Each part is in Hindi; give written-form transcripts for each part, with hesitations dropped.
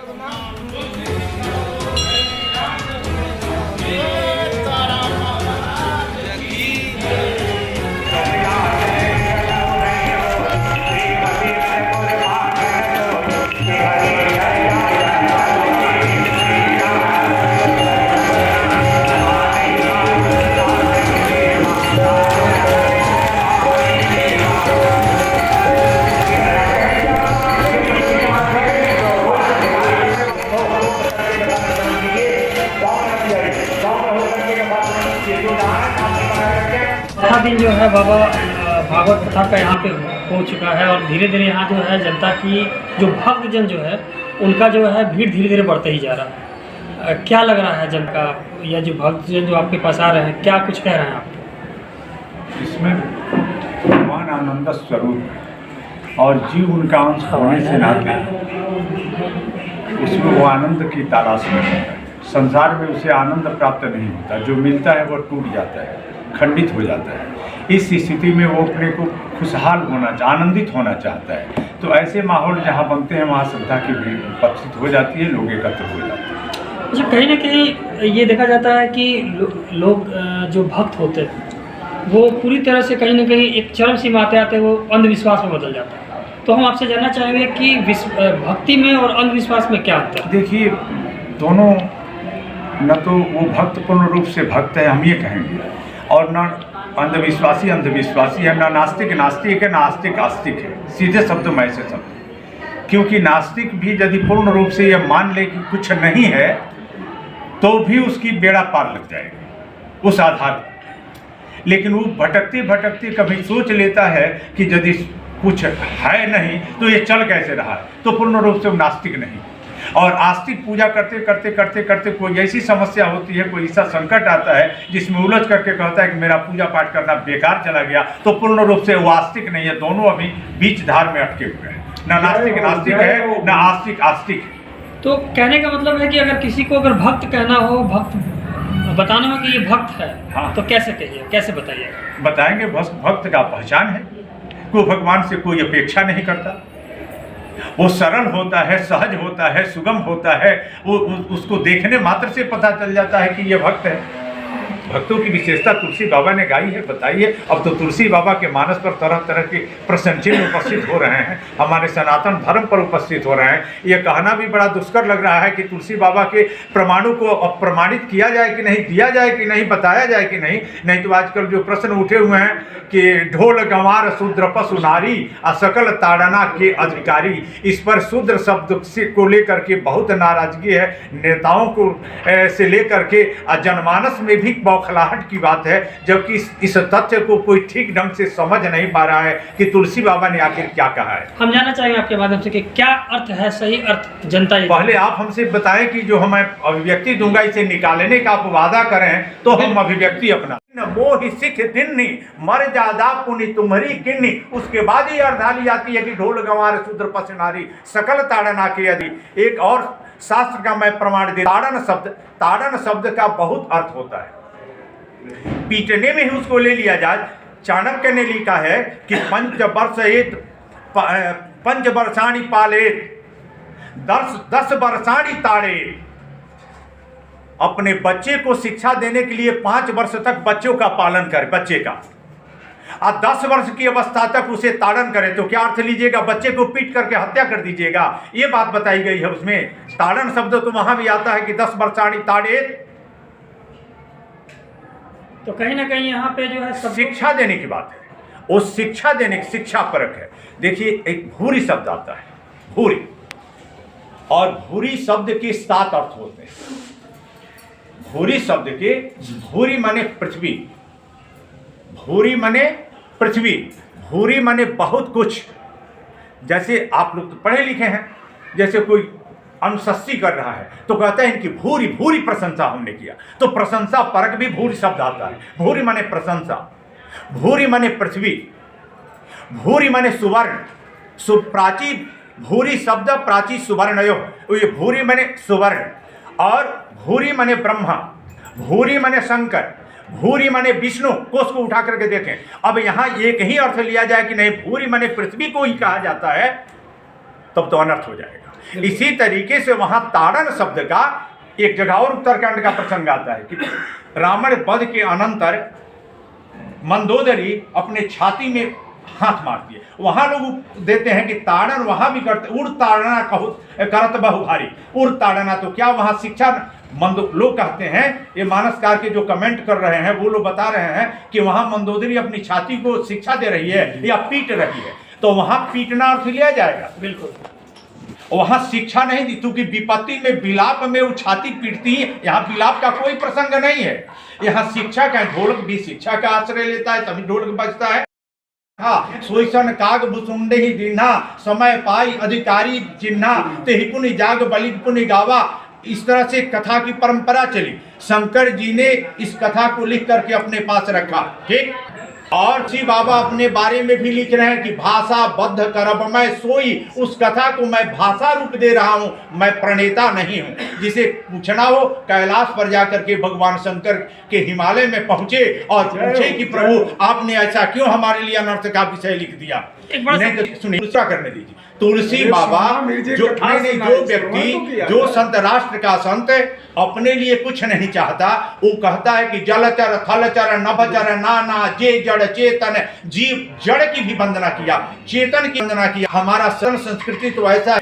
चौथा दिन जो है बाबा भागवत कथा का यहाँ पे हो चुका है और धीरे धीरे यहाँ जो है जनता की जो भक्तजन जो है उनका जो है भीड़ धीरे धीरे बढ़ता ही जा रहा है। क्या लग रहा है जन का या जो भक्तजन जो आपके पास आ रहे हैं क्या कुछ कह रहे हैं आप? इसमें भगवान आनंद स्वरूप है और जीव उनका अंश होने से नाते उसमें वो आनंद की तलाश में होता है। संसार में उसे आनंद प्राप्त नहीं होता, जो मिलता है वो टूट जाता है, खंडित हो जाता है। इस स्थिति में वो अपने को खुशहाल होना आनंदित होना चाहता है। तो ऐसे माहौल जहाँ बनते हैं वहाँ श्रद्धा की भीड़ उपस्थित हो जाती है, लोग एकत्र हो जाते हैं। अच्छा, कहीं ना कहीं ये देखा जाता है कि लोग जो भक्त होते हैं वो पूरी तरह से कहीं ना कहीं एक चरम सीमा आते आते वो अंधविश्वास में बदल जाता है। तो हम आपसे जानना चाहेंगे कि भक्ति में और अंधविश्वास में क्या अंतर है? देखिए, दोनों न तो वो भक्त पूर्ण रूप से भक्त है, हम ये कहेंगे, और न अंधविश्वासी अंधविश्वासी है, ना नास्तिक नास्तिक है, ना आस्तिक आस्तिक है। सीधे शब्द में ऐसे शब्द, क्योंकि नास्तिक भी यदि पूर्ण रूप से यह मान ले कि कुछ नहीं है तो भी उसकी बेड़ा पार लग जाएगी उस आधार पर। लेकिन वो भटकते भटकते कभी सोच लेता है कि यदि कुछ है नहीं तो ये चल कैसे रहा है, तो पूर्ण रूप से वो नास्तिक नहीं। और आस्तिक पूजा करते करते करते करते कोई ऐसी समस्या होती है, कोई ऐसा संकट आता है जिसमें उलझ करके कहता है कि मेरा पूजा पाठ करना बेकार चला गया, तो पूर्ण रूप से वो आस्तिक नहीं है। दोनों अभी बीच धार में अटके हुए हैं, ना नास्तिक नास्तिक है, ना आस्तिक आस्तिक है। तो कहने का मतलब है कि अगर किसी को अगर भक्त कहना हो, भक्त बताना हो कि ये भक्त है, हाँ, तो कैसे कहिए, कैसे बताइए? बताएंगे भक्त का पहचान है, कोई भगवान से कोई अपेक्षा नहीं करता, वो सरल होता है, सहज होता है, सुगम होता है। वो उसको देखने मात्र से पता चल जाता है कि ये भक्त है। भक्तों की विशेषता तुलसी बाबा ने गाई है, बताई है। अब तो तुलसी बाबा के मानस पर तरह तरह के प्रश्न चिन्ह उपस्थित हो रहे हैं, हमारे सनातन धर्म पर उपस्थित हो रहे हैं। ये कहना भी बड़ा दुष्कर लग रहा है कि तुलसी बाबा के प्रमाणों को अप्रमाणित किया जाए कि नहीं, दिया जाए कि नहीं, बताया जाए कि नहीं। नहीं तो आजकल जो प्रश्न उठे हुए हैं कि ढोल गंवार शूद्र पशु नारी असकल ताड़ना के अधिकारी, इस पर शूद्र शब्द को लेकर के बहुत नाराजगी है नेताओं को से लेकर के जनमानस में भी बौखलाहट की बात है। जबकि इस तथ्य को कोई ठीक ढंग से समझ नहीं पा रहा है कि तुलसी बाबा ने आखिर क्या कहा है। हम जानना चाहेंगे आपके माध्यम से कि क्या अर्थ है, सही अर्थ जनता ये। पहले आप हमसे बताएं कि जो हमें अभिव्यक्ति दूंगा इसे निकालने का आप वादा करें तो हम अभिव्यक्ति अपना मोह सिख दिन्नी मर्यादा पुनि तुम्हारी किन्नी। उसके बाद ही अर्धाली आती है कि ढोल गंवार शूद्र पशु नारी सकल ताड़ना के यदि। एक और शास्त्र का मैं प्रमाण दे, ताड़न शब्द का बहुत अर्थ होता है, पीटने में ही उसको ले लिया जाए। चाणक्य ने लिखा है कि पंच वर्षाणी पाले 10 वर्षाणी ताड़े। अपने बच्चे को शिक्षा देने के लिए 5 वर्ष तक बच्चों का पालन करे, बच्चे का, और 10 वर्ष की अवस्था तक उसे ताड़न करे। तो क्या अर्थ लीजिएगा? बच्चे को पीट करके हत्या कर दीजिएगा, ये बात बताई गई है उसमें। ताड़न शब्द तो वहां भी आता है कि 10 वर्षाणी ताड़े। तो कहीं ना कहीं यहाँ पे जो है शिक्षा देने की बात है, वो शिक्षा देने की शिक्षा परक है। देखिए, एक भूरी शब्द आता है, भूरी, और भूरी शब्द के 7 अर्थ होते हैं। भूरी शब्द के, भूरी माने पृथ्वी, भूरी माने पृथ्वी, भूरी माने बहुत कुछ। जैसे आप लोग तो पढ़े लिखे हैं, जैसे कोई अनुशस्ती कर रहा है तो कहते हैं इनकी भूरी भूरी प्रशंसा हमने किया, तो प्रशंसा परक भी भूरी शब्द आता है। भूरी माने प्रशंसा, भूरी माने पृथ्वी, भूरी माने सुवर्ण, प्राची भूरी शब्द प्राची सुवर्णयो, ये भूरी माने सुवर्ण, और भूरी माने ब्रह्मा, भूरी माने शंकर, भूरी माने विष्णु। कोष को उठा करके देखें। अब यहाँ एक ही अर्थ लिया जाए कि नहीं भूरी माने पृथ्वी को ही कहा जाता है, तब तो अनर्थ हो जाएगा। इसी तरीके से वहां ताड़न शब्द का एक जगह और उत्तरकांड का प्रसंग आता है कि रावण वध के अनंतर मंदोदरी अपने छाती में हाथ मारती है। वहां लोग देते हैं कि ताड़न वहां भी करते, उड़ ताड़ना करत बहु भारी, उड़ ताड़ना, तो क्या वहां शिक्षा लोग कहते हैं, ये मानसकार के जो कमेंट कर रहे हैं वो लोग बता रहे हैं कि वहां मंदोदरी अपनी छाती को शिक्षा दे रही है या पीट रही है, तो वहां पीटना अर्थ लिया जाएगा। बिल्कुल, वहां शिक्षा नहीं दी, क्योंकि विपत्ति में विलाप में वो छाती पीटती है, यहाँ विलाप का कोई प्रसंग नहीं है, यहाँ शिक्षा का, ढोलक भी शिक्षा का आश्रय लेता है तभी ढोलक बजता है। हाँ, सोईसन काग भुसुंडे ही दीन्हा, समय पाई अधिकारी चिन्हा, ते ही पुनि जाग बलि पुनि गावा। इस तरह से कथा की परंपरा चली। शंकर जी ने इस कथा को लिख करके अपने पास रखा, ठीक। और श्री बाबा अपने बारे में भी लिख रहे हैं कि भाषा बद्ध करब मैं सोई, उस कथा को मैं भाषा रूप दे रहा हूं, मैं प्रणेता नहीं हूं। जिसे पूछना हो कैलाश पर जाकर के भगवान शंकर के हिमालय में पहुंचे और पूछे कि प्रभु आपने ऐसा क्यों हमारे लिए अनर्थ का विषय लिख दिया। नहीं तो सुनिए, दूसरा करने दीजिए। तुलसी बाबा जो व्यक्ति, जो संत, राष्ट्र का संत अपने लिए कुछ नहीं चाहता, वो कहता है कि जलचर थलचर नभचर नाना जे जड़ चेतन, जीव जड़ की भी वंदना किया, चेतन की वंदना किया। हमारा संस्कृति तो ऐसा है,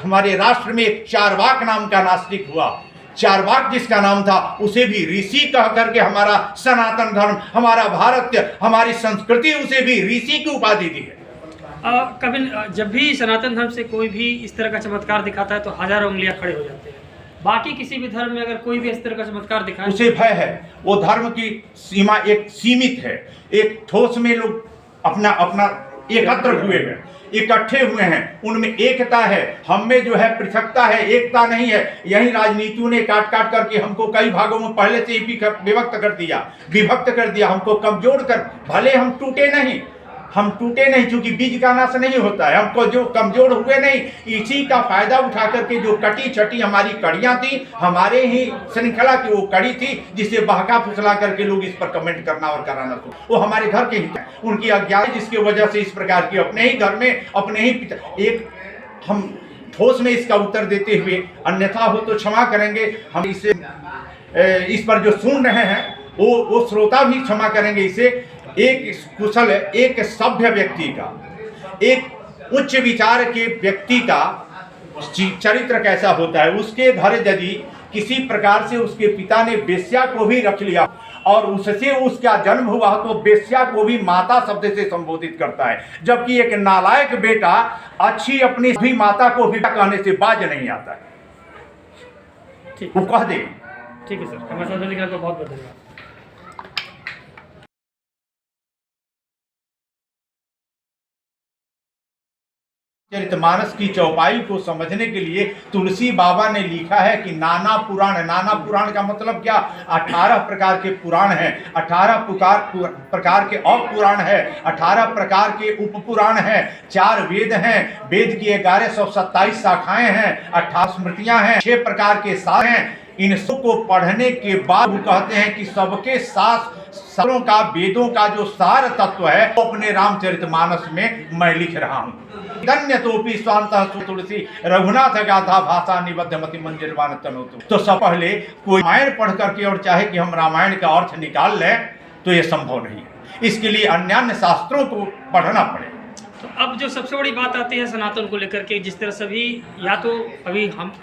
हमारे राष्ट्र में एक चारवाक नाम का नास्तिक हुआ, चारवाक जिसका नाम था उसे भी ऋषि कह करके हमारा सनातन धर्म, हमारा भारत, हमारी संस्कृति उसे भी ऋषि की उपाधि दी है। कभी जब भी सनातन धर्म से कोई भी इस तरह का चमत्कार दिखाता है तो हजारों उंगलियां खड़े हो जाते हैं। बाकी किसी भी धर्म में अगर कोई भी इस तरह का चमत्कार दिखाए, उसे भय है। वो धर्म की सीमा एक सीमित है, एक ठोस में लोग अपना अपना एकत्र हुए हैं, इकट्ठे हुए हैं, उनमें एकता है। हम में जो है पृथकता है, एकता नहीं है। यही राजनीतियों ने काट काट करके हमको कई भागों में पहले से ही विभक्त कर दिया, हमको कमजोर कर। भले हम टूटे नहीं, क्योंकि बीज का नाश नहीं होता है, हमको जो कमजोर हुए नहीं, इसी का फायदा उठा करके जो कटी छटी हमारी कड़ियां थी, हमारे ही श्रृंखला की वो कड़ी थी, जिसे बहका फुसला करके लोग इस पर कमेंट करना और कराना, तो वो हमारे घर के ही थे, उनकी अज्ञान, जिसकी वजह से इस प्रकार की अपने ही घर में अपने ही एक हम ठोस में इसका उत्तर देते हुए, अन्यथा हो तो क्षमा करेंगे, हम इस पर जो सुन रहे हैं वो श्रोता भी क्षमा करेंगे। इसे एक कुशल, एक सभ्य व्यक्ति का, एक उच्च विचार के व्यक्ति का चरित्र कैसा होता है। उसके घर यदि किसी प्रकार से उसके पिता ने वेश्या को भी रख लिया और उससे उसका जन्म हुआ, तो वेश्या को भी माता शब्द से संबोधित करता है, जबकि एक नालायक बेटा अच्छी अपनी भी माता को भी कहने से बाज नहीं आता है, वो कह दे। ठीक है सर, हमारे साथ बहुत बहुत धन्यवाद। चरितमानस की चौपाई को समझने के लिए तुलसी बाबा ने लिखा है कि नाना पुराण का मतलब क्या? 18 प्रकार के पुराण हैं, 18 प्रकार के उपपुराण है, 18 प्रकार के उपपुराण हैं, 4 वेद हैं, वेद की 1127 शाखाएं हैं, 18 स्मृतियां हैं, 6 प्रकार के सार हैं। इन सब को पढ़ने के बाद वो कहते हैं कि सबके शास्त्रों का, वेदों का जो सार तत्व है वो अपने रामचरितमानस में मैं लिख रहा हूँ। धन्य तोपी स्वांतः तुलसी रघुनाथ गाथा भाषा निबद्ध मति मंजरवान तनोतु। तो सब पहले कोई रामायण पढ़ करके और चाहे कि हम रामायण का अर्थ निकाल लें तो ये संभव नहीं है, इसके लिए अन्य शास्त्रों को पढ़ना पड़ेगा। तो अब जो सबसे बड़ी बात आती है सनातन को लेकर के, जिस तरह से भी या तो अभी हम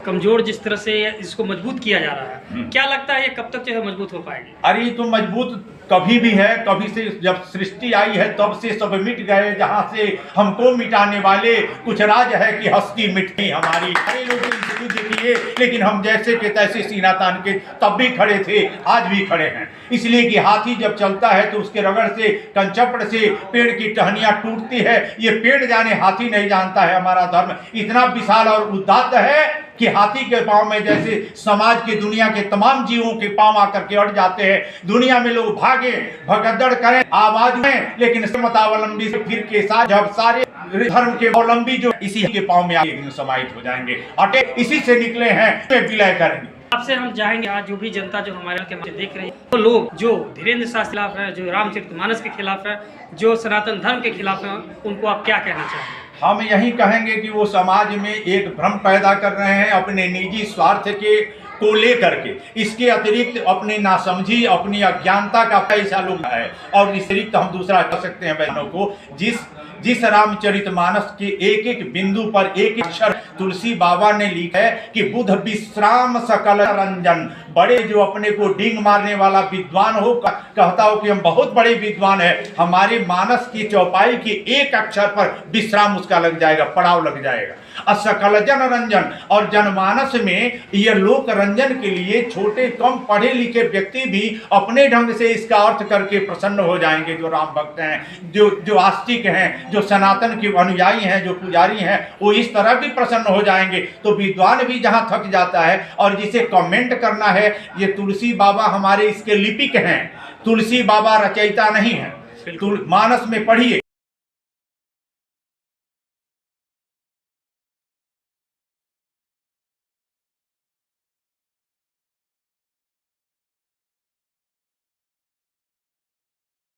कमजोर, जिस तरह से इसको मजबूत किया जा रहा है, क्या लगता है ये कब तक जो है मजबूत हो पाएगी? अरे तो मजबूत कभी भी है, कभी से जब सृष्टि आई है तब से सब मिट गए, जहाँ से हमको मिटाने वाले कुछ राज है कि हस्ती मिटनी हमारी। सारे लोग युद्ध किए, लेकिन हम जैसे के तैसे सीना तान के तब भी खड़े थे, आज भी खड़े हैं। इसलिए कि हाथी जब चलता है तो उसके रगड़ से, कंचपड़ से पेड़ की टहनियाँ टूटती है, ये पेड़ जाने हाथी नहीं जानता है। हमारा धर्म इतना विशाल और उदात्त है कि हाथी के पांव में जैसे समाज की, दुनिया के तमाम जीवों के पांव आकर के अड़ जाते हैं। दुनिया में लोग भागे, भगदड़ करें, आवाज में, लेकिन समतावलंबी से फिर के साथ जब सारे धर्म के अवलंबी जो इसी के पांव में आगे समाहित हो जाएंगे, अटे इसी से निकले हैं, वे विलय करेंगे। आपसे हम चाहेंगे आज जो भी जनता जो हमारे के देख रही है, तो लोग जो धीरेन्द्र शास्त्री के खिलाफ है, जो रामचरितमानस के खिलाफ है, जो सनातन धर्म के खिलाफ है, उनको आप क्या कहना चाहेंगे? हम यही कहेंगे कि वो समाज में एक भ्रम पैदा कर रहे हैं अपने निजी स्वार्थ के को लेकर के। इसके अतिरिक्त अपनी नासमझी, अपनी अज्ञानता का पैसा लोग है। और इस अतिरिक्त हम दूसरा कह सकते हैं बहनों को, जिस रामचरितमानस के एक एक बिंदु पर एक अक्षर तुलसी बाबा ने लिखा है कि बुध विश्राम सकल रंजन। बड़े जो अपने को डींग मारने वाला विद्वान हो, कहता हो कि हम बहुत बड़े विद्वान है, हमारे मानस की चौपाई के एक अक्षर पर विश्राम उसका लग जाएगा, पड़ाव लग जाएगा। असकल जन रंजन, और जनमानस में यह लोक रंजन के लिए छोटे कम पढ़े लिखे व्यक्ति भी अपने ढंग से इसका अर्थ करके प्रसन्न हो जाएंगे। जो राम भक्त हैं, जो आस्तिक हैं, जो सनातन के अनुयायी हैं, जो पुजारी हैं, वो इस तरह भी प्रसन्न हो जाएंगे। तो विद्वान भी जहाँ थक जाता है और जिसे कमेंट करना है, ये तुलसी बाबा हमारे इसके लिपिक हैं, तुलसी बाबा रचयिता नहीं है। मानस में पढ़िए।